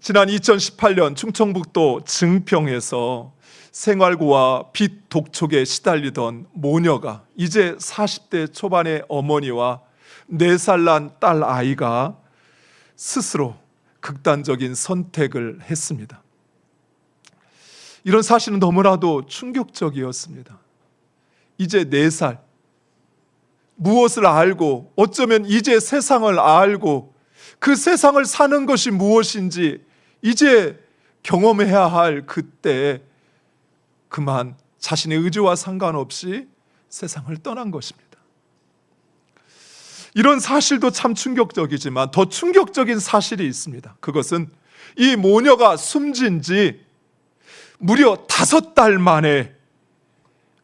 지난 2018년 충청북도 증평에서 생활고와 빚 독촉에 시달리던 모녀가 이제 40대 초반의 어머니와 4살 난 딸 아이가 스스로 극단적인 선택을 했습니다. 이런 사실은 너무나도 충격적이었습니다. 이제 4살, 무엇을 알고 어쩌면 이제 세상을 알고 그 세상을 사는 것이 무엇인지 이제 경험해야 할 그때 그만 자신의 의지와 상관없이 세상을 떠난 것입니다. 이런 사실도 참 충격적이지만 더 충격적인 사실이 있습니다. 그것은 이 모녀가 숨진 지 무려 5달 만에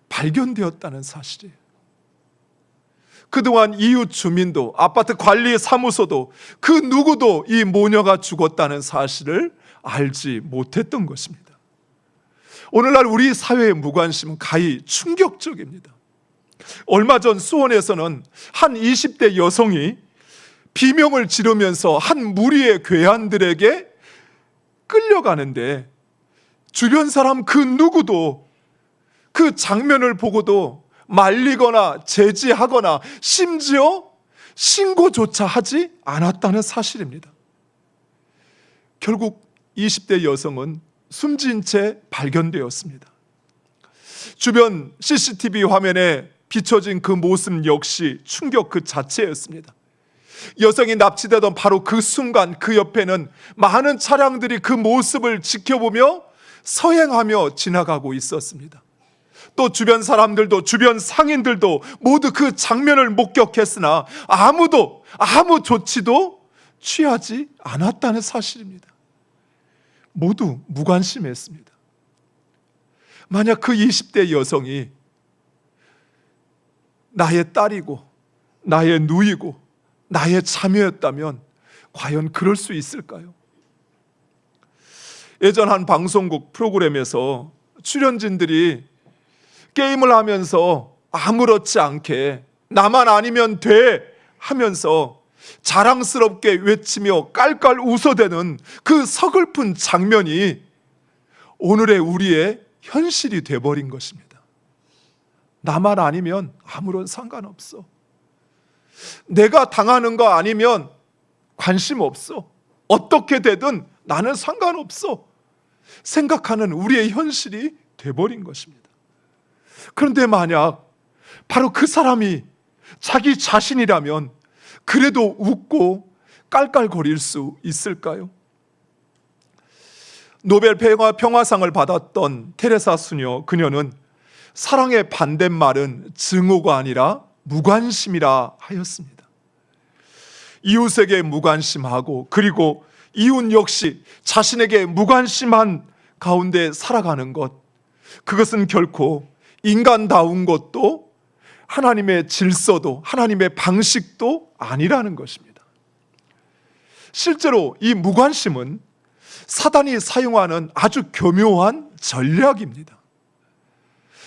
발견되었다는 사실이에요. 그동안 이웃 주민도 아파트 관리 사무소도 그 누구도 이 모녀가 죽었다는 사실을 알지 못했던 것입니다. 오늘날 우리 사회의 무관심은 가히 충격적입니다. 얼마 전 수원에서는 한 20대 여성이 비명을 지르면서 한 무리의 괴한들에게 끌려가는데 주변 사람 그 누구도 그 장면을 보고도 말리거나 제지하거나 심지어 신고조차 하지 않았다는 사실입니다. 결국 20대 여성은 숨진 채 발견되었습니다. 주변 CCTV 화면에 비춰진 그 모습 역시 충격 그 자체였습니다. 여성이 납치되던 바로 그 순간 그 옆에는 많은 차량들이 그 모습을 지켜보며 서행하며 지나가고 있었습니다. 또 주변 사람들도 주변 상인들도 모두 그 장면을 목격했으나 아무도 아무 조치도 취하지 않았다는 사실입니다. 모두 무관심했습니다. 만약 그 20대 여성이 나의 딸이고 나의 누이고 나의 자매였다면 과연 그럴 수 있을까요? 예전 한 방송국 프로그램에서 출연진들이 게임을 하면서 아무렇지 않게 나만 아니면 돼 하면서 자랑스럽게 외치며 깔깔 웃어대는 그 서글픈 장면이 오늘의 우리의 현실이 돼버린 것입니다. 나만 아니면 아무런 상관없어. 내가 당하는 거 아니면 관심 없어. 어떻게 되든 나는 상관없어. 생각하는 우리의 현실이 돼버린 것입니다. 그런데 만약 바로 그 사람이 자기 자신이라면 그래도 웃고 깔깔거릴 수 있을까요? 노벨 평화상을 받았던 테레사 수녀, 그녀는 사랑의 반대말은 증오가 아니라 무관심이라 하였습니다. 이웃에게 무관심하고 그리고 이웃 역시 자신에게 무관심한 가운데 살아가는 것, 그것은 결코 인간다운 것도 하나님의 질서도 하나님의 방식도 아니라는 것입니다. 실제로 이 무관심은 사단이 사용하는 아주 교묘한 전략입니다.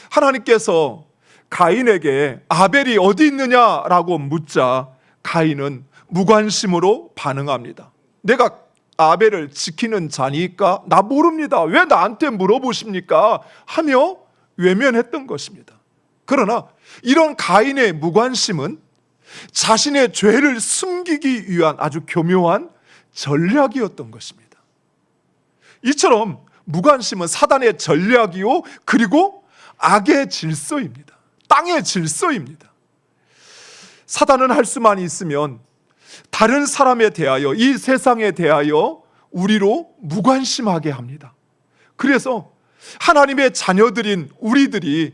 하나님께서 가인에게 아벨이 어디 있느냐라고 묻자 가인은 무관심으로 반응합니다. 내가 아벨을 지키는 자니까 나 모릅니다. 왜 나한테 물어보십니까? 하며 외면했던 것입니다. 그러나 이런 가인의 무관심은 자신의 죄를 숨기기 위한 아주 교묘한 전략이었던 것입니다. 이처럼 무관심은 사단의 전략이요 그리고 악의 질서입니다. 땅의 질서입니다. 사단은 할 수만 있으면 다른 사람에 대하여 이 세상에 대하여 우리로 무관심하게 합니다. 그래서 하나님의 자녀들인 우리들이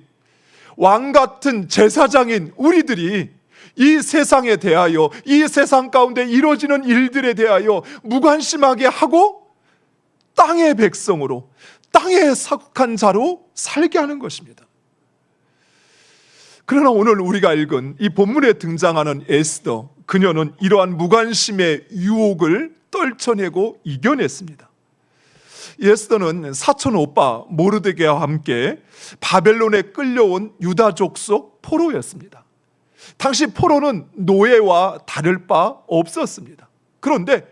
왕 같은 제사장인 우리들이 이 세상에 대하여 이 세상 가운데 이루어지는 일들에 대하여 무관심하게 하고 땅의 백성으로 땅에 속한 자로 살게 하는 것입니다. 그러나 오늘 우리가 읽은 이 본문에 등장하는 에스더, 그녀는 이러한 무관심의 유혹을 떨쳐내고 이겨냈습니다. 에스더는 사촌 오빠 모르드게와 함께 바벨론에 끌려온 유다 족속 포로였습니다. 당시 포로는 노예와 다를 바 없었습니다. 그런데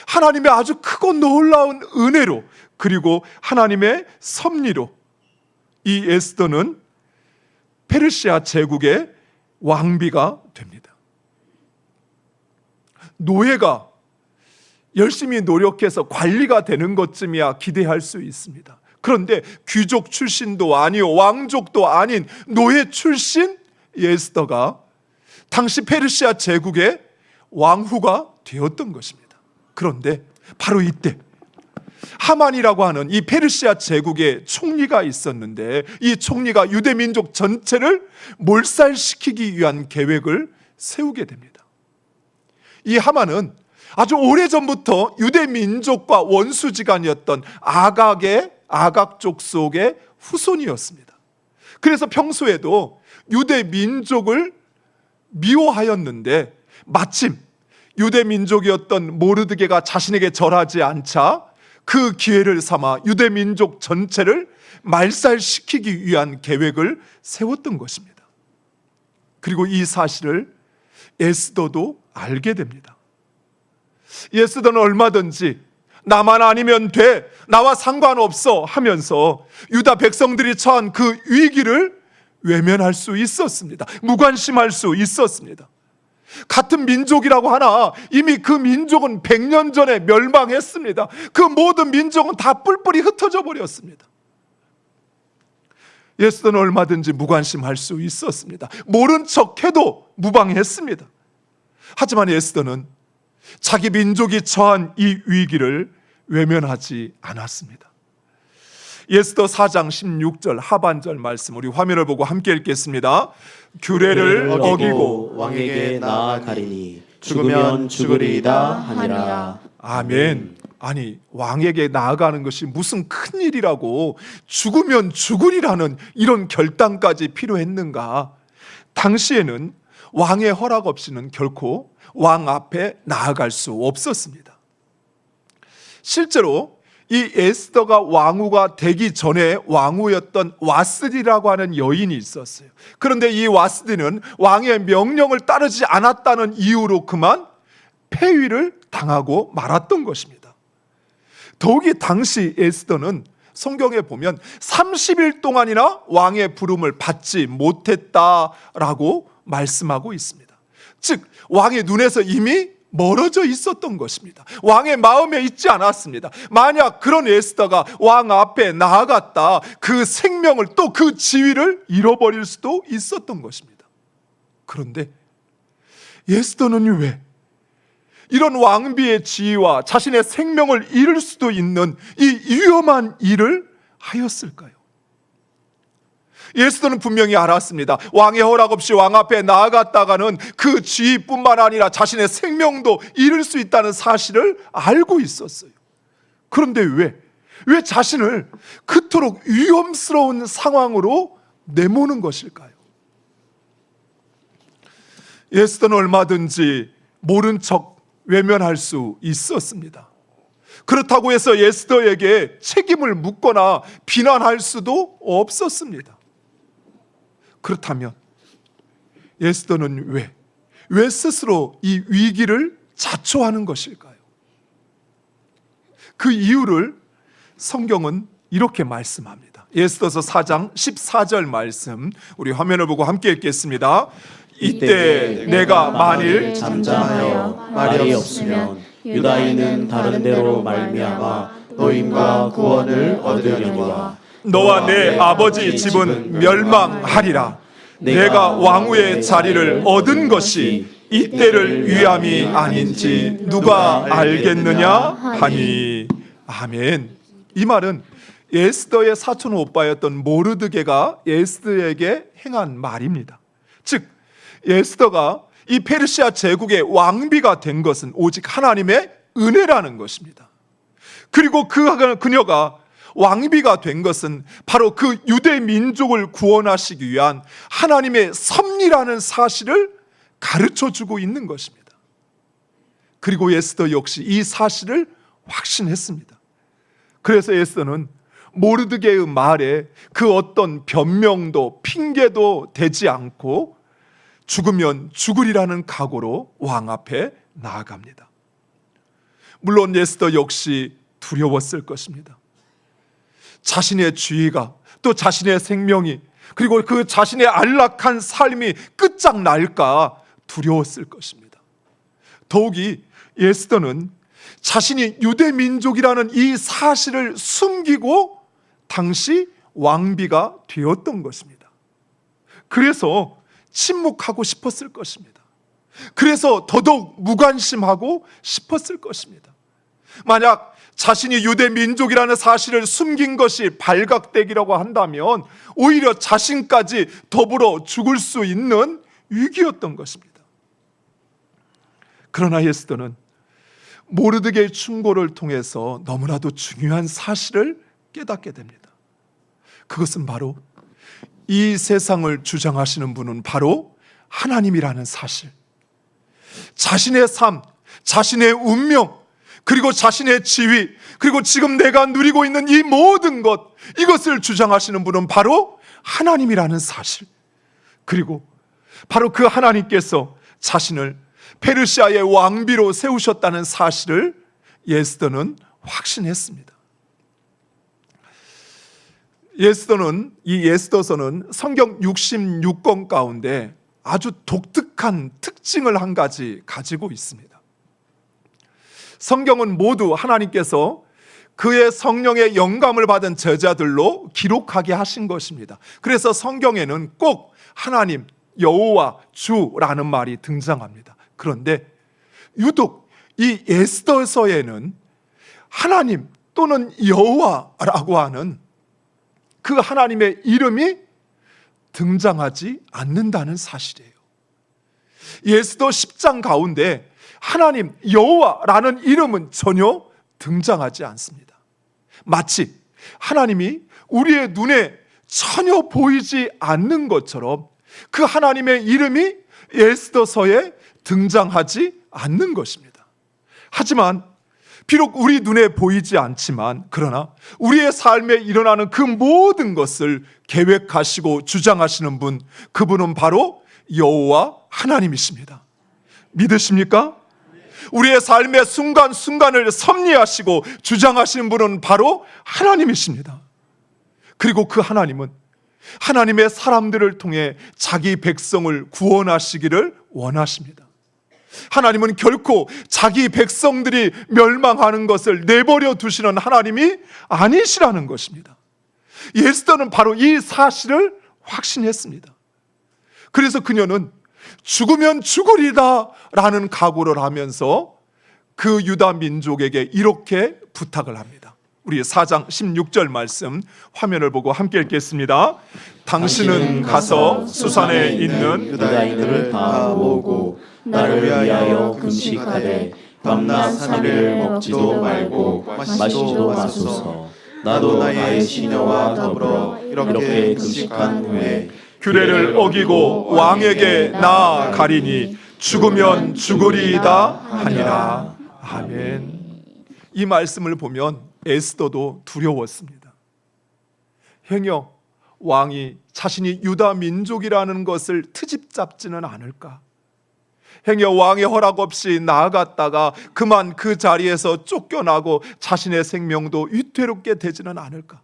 하나님의 아주 크고 놀라운 은혜로, 그리고 하나님의 섭리로 이 에스더는 페르시아 제국의 왕비가 됩니다. 노예가 열심히 노력해서 관리가 되는 것쯤이야 기대할 수 있습니다. 그런데 귀족 출신도 아니요, 왕족도 아닌 노예 출신 에스더가 당시 페르시아 제국의 왕후가 되었던 것입니다. 그런데 바로 이때 하만이라고 하는 이 페르시아 제국의 총리가 있었는데, 이 총리가 유대 민족 전체를 몰살시키기 위한 계획을 세우게 됩니다. 이 하만은 아주 오래전부터 유대 민족과 원수지간이었던 아각족 속의 후손이었습니다. 그래서 평소에도 유대 민족을 미워하였는데, 마침 유대 민족이었던 모르드게가 자신에게 절하지 않자 그 기회를 삼아 유대 민족 전체를 말살시키기 위한 계획을 세웠던 것입니다. 그리고 이 사실을 에스더도 알게 됩니다. 에스더는 얼마든지 나만 아니면 돼, 나와 상관없어 하면서 유다 백성들이 처한 그 위기를 외면할 수 있었습니다. 무관심할 수 있었습니다. 같은 민족이라고 하나 이미 그 민족은 100년 전에 멸망했습니다. 그 모든 민족은 다 뿔뿔이 흩어져 버렸습니다. 에스더는 얼마든지 무관심할 수 있었습니다. 모른 척해도 무방했습니다. 하지만 에스더는 자기 민족이 처한 이 위기를 외면하지 않았습니다. 에스더 4장 16절 하반절 말씀, 우리 화면을 보고 함께 읽겠습니다. 규례를 어기고 왕에게 나아가리니 죽으면 죽으리이다 하니라. 아멘. 아니, 왕에게 나아가는 것이 무슨 큰일이라고 죽으면 죽으리라는 이런 결단까지 필요했는가? 당시에는 왕의 허락 없이는 결코 왕 앞에 나아갈 수 없었습니다. 실제로 이 에스더가 왕후가 되기 전에 왕후였던 와스디라고 하는 여인이 있었어요. 그런데 이 와스디는 왕의 명령을 따르지 않았다는 이유로 그만 폐위를 당하고 말았던 것입니다. 더욱이 당시 에스더는 성경에 보면 30일 동안이나 왕의 부름을 받지 못했다라고 말씀하고 있습니다. 즉 왕의 눈에서 이미 멀어져 있었던 것입니다. 왕의 마음에 있지 않았습니다. 만약 그런 에스더가 왕 앞에 나아갔다, 그 생명을 또 그 지위를 잃어버릴 수도 있었던 것입니다. 그런데 에스더는 왜 이런 왕비의 지위와 자신의 생명을 잃을 수도 있는 이 위험한 일을 하였을까요? 에스더는 분명히 알았습니다. 왕의 허락 없이 왕 앞에 나아갔다가는 그 지위뿐만 아니라 자신의 생명도 잃을 수 있다는 사실을 알고 있었어요. 그런데 왜 자신을 그토록 위험스러운 상황으로 내모는 것일까요? 에스더는 얼마든지 모른 척 외면할 수 있었습니다. 그렇다고 해서 에스더에게 책임을 묻거나 비난할 수도 없었습니다. 그렇다면 에스더는 왜 스스로 이 위기를 자초하는 것일까요? 그 이유를 성경은 이렇게 말씀합니다. 에스더서 4장 14절 말씀, 우리 화면을 보고 함께 읽겠습니다. 이때 내가 만일 잠잠하여 말이 없으면 유다인은 다른 데로 말미암아 노임과 구원을 얻으려니와 너와 내 아버지 집은 멸망하리라. 내가 왕후의 자리를 얻은 것이 이때를 위함이 아닌지 누가 알겠느냐 하니. 아멘. 이 말은 에스더의 사촌 오빠였던 모르드게가 에스더에게 행한 말입니다. 즉 에스더가 이 페르시아 제국의 왕비가 된 것은 오직 하나님의 은혜라는 것입니다. 그리고 그녀가 왕비가 된 것은 바로 그 유대 민족을 구원하시기 위한 하나님의 섭리라는 사실을 가르쳐주고 있는 것입니다. 그리고 에스더 역시 이 사실을 확신했습니다. 그래서 에스더는 모르드게의 말에 그 어떤 변명도 핑계도 되지 않고 죽으면 죽으리라는 각오로 왕 앞에 나아갑니다. 물론 에스더 역시 두려웠을 것입니다. 자신의 주의가, 또 자신의 생명이, 그리고 그 자신의 안락한 삶이 끝장날까 두려웠을 것입니다. 더욱이 에스더는 자신이 유대 민족이라는 이 사실을 숨기고 당시 왕비가 되었던 것입니다. 그래서 침묵하고 싶었을 것입니다. 그래서 더더욱 무관심하고 싶었을 것입니다. 만약 자신이 유대 민족이라는 사실을 숨긴 것이 발각되기라고 한다면 오히려 자신까지 더불어 죽을 수 있는 위기였던 것입니다. 그러나 에스더는 모르드게의 충고를 통해서 너무나도 중요한 사실을 깨닫게 됩니다. 그것은 바로 이 세상을 주장하시는 분은 바로 하나님이라는 사실, 자신의 삶, 자신의 운명, 그리고 자신의 지위, 그리고 지금 내가 누리고 있는 이 모든 것, 이것을 주장하시는 분은 바로 하나님이라는 사실, 그리고 바로 그 하나님께서 자신을 페르시아의 왕비로 세우셨다는 사실을 에스더는 확신했습니다. 이 에스더서는 성경 66권 가운데 아주 독특한 특징을 한 가지 가지고 있습니다. 성경은 모두 하나님께서 그의 성령의 영감을 받은 저자들로 기록하게 하신 것입니다. 그래서 성경에는 꼭 하나님, 여호와, 주라는 말이 등장합니다. 그런데 유독 이 에스더서에는 하나님 또는 여호와라고 하는 그 하나님의 이름이 등장하지 않는다는 사실이에요. 에스더 10장 가운데 하나님, 여호와라는 이름은 전혀 등장하지 않습니다. 마치 하나님이 우리의 눈에 전혀 보이지 않는 것처럼 그 하나님의 이름이 에스더서에 등장하지 않는 것입니다. 하지만 비록 우리 눈에 보이지 않지만 그러나 우리의 삶에 일어나는 그 모든 것을 계획하시고 주장하시는 분, 그분은 바로 여호와 하나님이십니다. 믿으십니까? 우리의 삶의 순간순간을 섭리하시고 주장하시는 분은 바로 하나님이십니다. 그리고 그 하나님은 하나님의 사람들을 통해 자기 백성을 구원하시기를 원하십니다. 하나님은 결코 자기 백성들이 멸망하는 것을 내버려 두시는 하나님이 아니시라는 것입니다. 에스더는 바로 이 사실을 확신했습니다. 그래서 그녀는 죽으면 죽으리다 라는 각오를 하면서 그 유다 민족에게 이렇게 부탁을 합니다. 우리 4장 16절 말씀 화면을 보고 함께 읽겠습니다. 당신은 가서 수산에 있는 유다인들을 다 모으고 나를 위하여 금식하되 밤낮 3일을 먹지도 말고 마시지도 마소서. 나도 나의 시녀와 더불어 이렇게 금식한 후에 규례를 어기고 왕에게 나아가리니 죽으면 죽으리이다 하니라. 아멘. 이 말씀을 보면 에스더도 두려웠습니다. 행여 왕이 자신이 유다 민족이라는 것을 트집 잡지는 않을까? 행여 왕의 허락 없이 나아갔다가 그만 그 자리에서 쫓겨나고 자신의 생명도 위태롭게 되지는 않을까?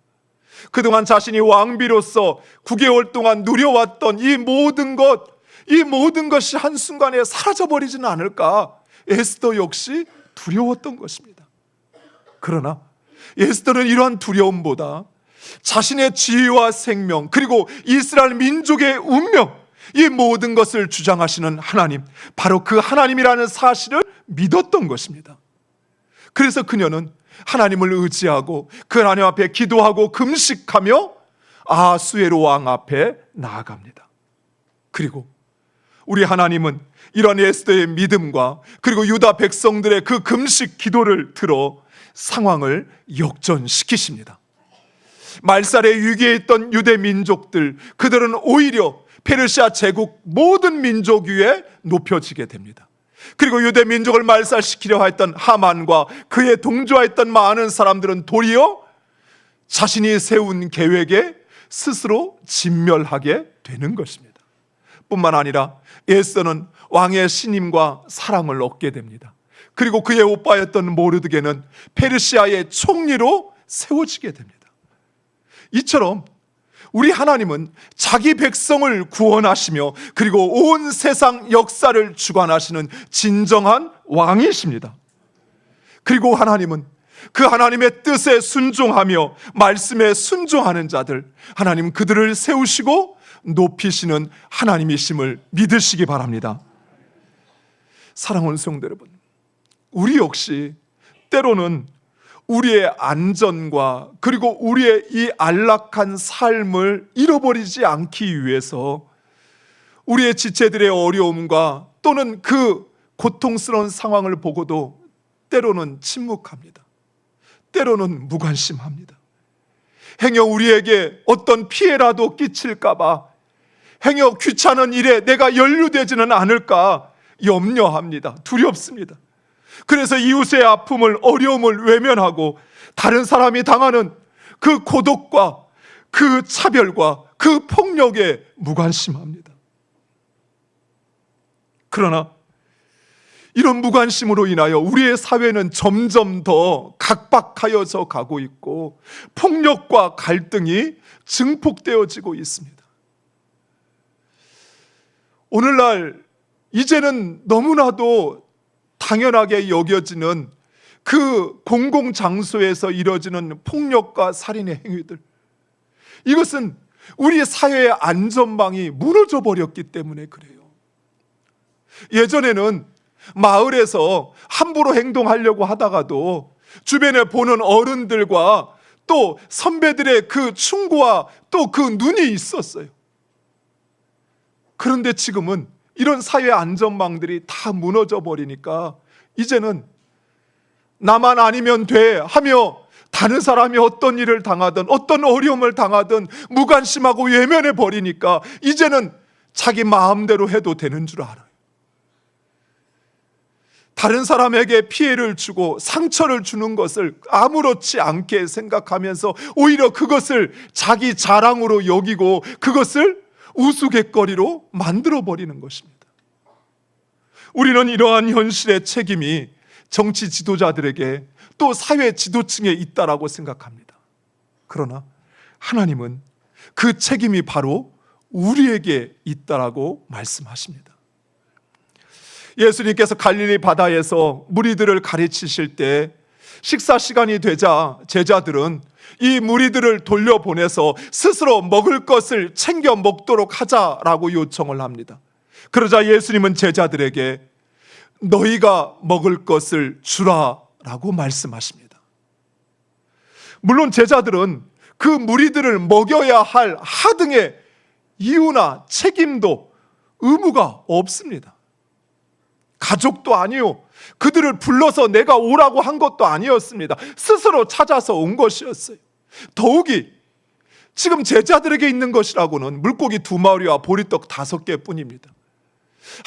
그동안 자신이 왕비로서 9개월 동안 누려왔던 이 모든 것이 한순간에 사라져버리지는 않을까? 에스더 역시 두려웠던 것입니다. 그러나 에스더는 이러한 두려움보다 자신의 지위와 생명, 그리고 이스라엘 민족의 운명, 이 모든 것을 주장하시는 하나님, 바로 그 하나님이라는 사실을 믿었던 것입니다. 그래서 그녀는 하나님을 의지하고 그 하나님 앞에 기도하고 금식하며 아하수에로 왕 앞에 나아갑니다. 그리고 우리 하나님은 이런 에스더의 믿음과 그리고 유다 백성들의 그 금식 기도를 들어 상황을 역전시키십니다. 말살의 위기에 있던 유대 민족들, 그들은 오히려 페르시아 제국 모든 민족 위에 높여지게 됩니다. 그리고 유대 민족을 말살시키려 했던 하만과 그의 동조했던 많은 사람들은 도리어 자신이 세운 계획에 스스로 진멸하게 되는 것입니다. 뿐만 아니라 에스더는 왕의 신임과 사랑을 얻게 됩니다. 그리고 그의 오빠였던 모르드게는 페르시아의 총리로 세워지게 됩니다. 이처럼 우리 하나님은 자기 백성을 구원하시며 그리고 온 세상 역사를 주관하시는 진정한 왕이십니다. 그리고 하나님은 그 하나님의 뜻에 순종하며 말씀에 순종하는 자들, 하나님 그들을 세우시고 높이시는 하나님이심을 믿으시기 바랍니다. 사랑하는 성도 여러분, 우리 역시 때로는 우리의 안전과 그리고 우리의 이 안락한 삶을 잃어버리지 않기 위해서 우리의 지체들의 어려움과 또는 그 고통스러운 상황을 보고도 때로는 침묵합니다. 때로는 무관심합니다. 행여 우리에게 어떤 피해라도 끼칠까봐, 행여 귀찮은 일에 내가 연루되지는 않을까 염려합니다. 두렵습니다. 그래서 이웃의 아픔을, 어려움을 외면하고 다른 사람이 당하는 그 고독과 그 차별과 그 폭력에 무관심합니다. 그러나 이런 무관심으로 인하여 우리의 사회는 점점 더 각박하여져 가고 있고 폭력과 갈등이 증폭되어지고 있습니다. 오늘날 이제는 너무나도 당연하게 여겨지는 그 공공장소에서 이뤄지는 폭력과 살인의 행위들, 이것은 우리 사회의 안전망이 무너져 버렸기 때문에 그래요. 예전에는 마을에서 함부로 행동하려고 하다가도 주변에 보는 어른들과 또 선배들의 그 충고와 또 그 눈이 있었어요. 그런데 지금은 이런 사회 안전망들이 다 무너져 버리니까 이제는 나만 아니면 돼 하며 다른 사람이 어떤 일을 당하든 어떤 어려움을 당하든 무관심하고 외면해 버리니까 이제는 자기 마음대로 해도 되는 줄 알아요. 다른 사람에게 피해를 주고 상처를 주는 것을 아무렇지 않게 생각하면서 오히려 그것을 자기 자랑으로 여기고 그것을 우스갯거리로 만들어버리는 것입니다. 우리는 이러한 현실의 책임이 정치 지도자들에게 또 사회 지도층에 있다라고 생각합니다. 그러나 하나님은 그 책임이 바로 우리에게 있다라고 말씀하십니다. 예수님께서 갈릴리 바다에서 무리들을 가르치실 때 식사 시간이 되자 제자들은 이 무리들을 돌려보내서 스스로 먹을 것을 챙겨 먹도록 하자라고 요청을 합니다. 그러자 예수님은 제자들에게 너희가 먹을 것을 주라라고 말씀하십니다. 물론 제자들은 그 무리들을 먹여야 할 하등의 이유나 책임도 의무가 없습니다. 가족도 아니요, 그들을 불러서 내가 오라고 한 것도 아니었습니다. 스스로 찾아서 온 것이었어요. 더욱이 지금 제자들에게 있는 것이라고는 물고기 2마리와 보리떡 5개 뿐입니다.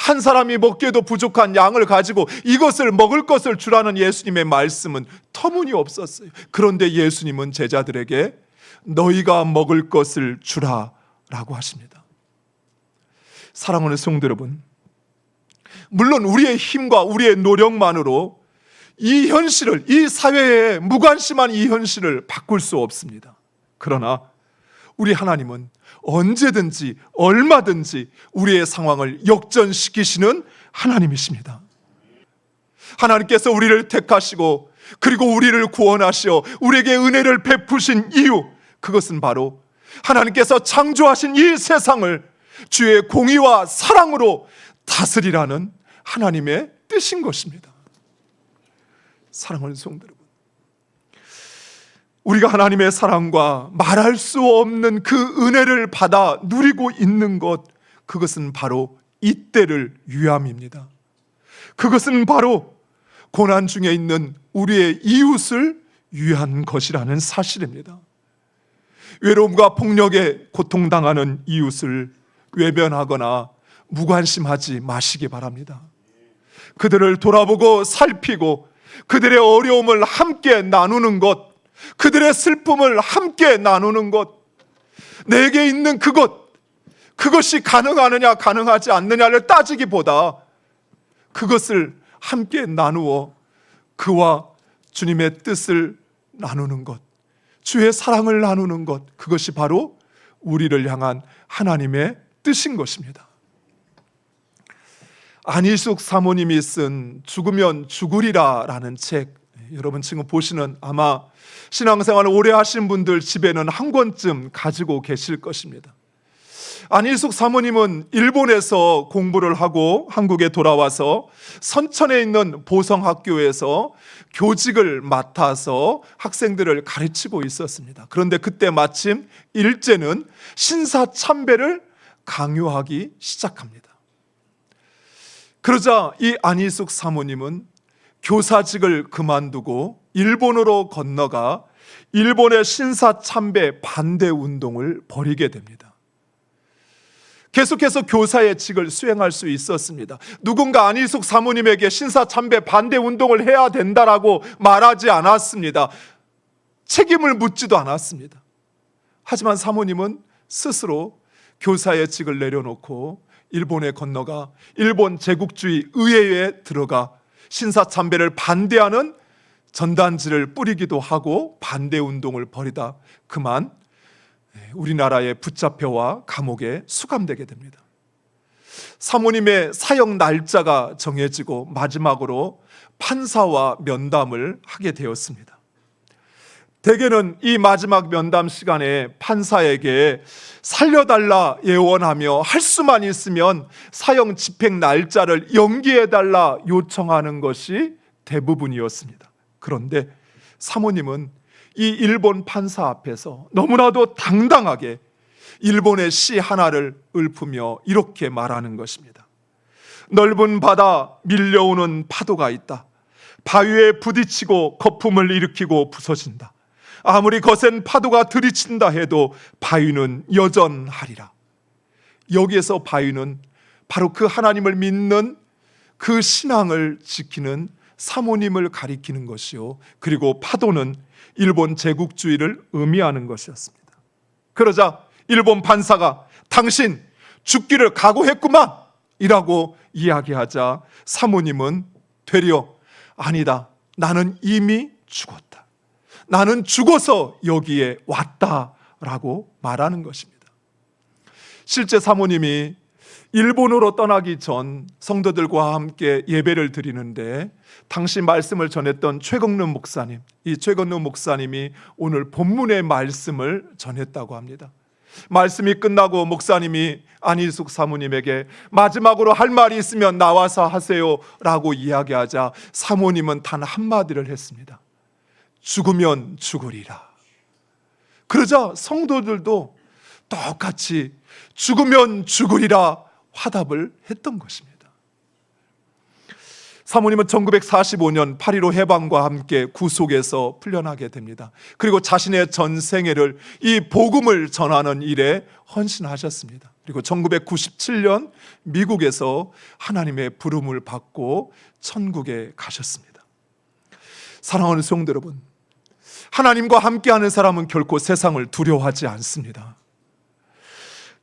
한 사람이 먹기에도 부족한 양을 가지고 이것을 먹을 것을 주라는 예수님의 말씀은 터무니없었어요. 그런데 예수님은 제자들에게 너희가 먹을 것을 주라라고 하십니다. 사랑하는 성도 여러분, 물론 우리의 힘과 우리의 노력만으로 이 현실을, 이 사회의 무관심한 이 현실을 바꿀 수 없습니다. 그러나 우리 하나님은 언제든지 얼마든지 우리의 상황을 역전시키시는 하나님이십니다. 하나님께서 우리를 택하시고 그리고 우리를 구원하시어 우리에게 은혜를 베푸신 이유, 그것은 바로 하나님께서 창조하신 이 세상을 주의 공의와 사랑으로 다스리라는 하나님의 뜻인 것입니다. 사랑하는 성도 여러분, 우리가 하나님의 사랑과 말할 수 없는 그 은혜를 받아 누리고 있는 것, 그것은 바로 이때를 위함입니다. 그것은 바로 고난 중에 있는 우리의 이웃을 위한 것이라는 사실입니다. 외로움과 폭력에 고통당하는 이웃을 외면하거나 무관심하지 마시기 바랍니다. 그들을 돌아보고 살피고 그들의 어려움을 함께 나누는 것, 그들의 슬픔을 함께 나누는 것, 내게 있는 그것이 가능하느냐 가능하지 않느냐를 따지기보다 그것을 함께 나누어 그와 주님의 뜻을 나누는 것, 주의 사랑을 나누는 것, 그것이 바로 우리를 향한 하나님의 뜻인 것입니다. 안희숙 사모님이 쓴 죽으면 죽으리라 라는 책, 여러분 지금 보시는 아마 신앙생활을 오래 하신 분들 집에는 한 권쯤 가지고 계실 것입니다. 안희숙 사모님은 일본에서 공부를 하고 한국에 돌아와서 선천에 있는 보성학교에서 교직을 맡아서 학생들을 가르치고 있었습니다. 그런데 그때 마침 일제는 신사참배를 강요하기 시작합니다. 그러자 이 안희숙 사모님은 교사직을 그만두고 일본으로 건너가 일본의 신사참배 반대 운동을 벌이게 됩니다. 계속해서 교사의 직을 수행할 수 있었습니다. 누군가 안희숙 사모님에게 신사참배 반대 운동을 해야 된다라고 말하지 않았습니다. 책임을 묻지도 않았습니다. 하지만 사모님은 스스로 교사의 직을 내려놓고 일본에 건너가 일본 제국주의 의회에 들어가 신사참배를 반대하는 전단지를 뿌리기도 하고 반대 운동을 벌이다 그만 우리나라에 붙잡혀와 감옥에 수감되게 됩니다. 사모님의 사형 날짜가 정해지고 마지막으로 판사와 면담을 하게 되었습니다. 대개는 이 마지막 면담 시간에 판사에게 살려달라 예원하며 할 수만 있으면 사형 집행 날짜를 연기해달라 요청하는 것이 대부분이었습니다. 그런데 사모님은 이 일본 판사 앞에서 너무나도 당당하게 일본의 시 하나를 읊으며 이렇게 말하는 것입니다. 넓은 바다 밀려오는 파도가 있다. 바위에 부딪히고 거품을 일으키고 부서진다. 아무리 거센 파도가 들이친다 해도 바위는 여전하리라. 여기에서 바위는 바로 그 하나님을 믿는 그 신앙을 지키는 사모님을 가리키는 것이요, 그리고 파도는 일본 제국주의를 의미하는 것이었습니다. 그러자 일본 판사가 당신 죽기를 각오했구만 이라고 이야기하자 사모님은 되려 아니다, 나는 이미 죽었다. 나는 죽어서 여기에 왔다라고 말하는 것입니다. 실제 사모님이 일본으로 떠나기 전 성도들과 함께 예배를 드리는데 당시 말씀을 전했던 최경륜 목사님, 이 최경륜 목사님이 오늘 본문의 말씀을 전했다고 합니다. 말씀이 끝나고 목사님이 안희숙 사모님에게 마지막으로 할 말이 있으면 나와서 하세요 라고 이야기하자 사모님은 단 한마디를 했습니다. 죽으면 죽으리라. 그러자 성도들도 똑같이 죽으면 죽으리라 화답을 했던 것입니다. 사모님은 1945년 8.15 해방과 함께 구속에서 풀려나게 됩니다. 그리고 자신의 전생애를 이 복음을 전하는 일에 헌신하셨습니다. 그리고 1997년 미국에서 하나님의 부름을 받고 천국에 가셨습니다. 사랑하는 성도 여러분, 하나님과 함께하는 사람은 결코 세상을 두려워하지 않습니다.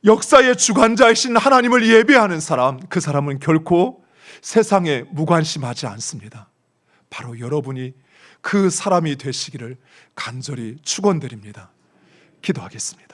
역사의 주관자이신 하나님을 예배하는 사람, 그 사람은 결코 세상에 무관심하지 않습니다. 바로 여러분이 그 사람이 되시기를 간절히 축원드립니다. 기도하겠습니다.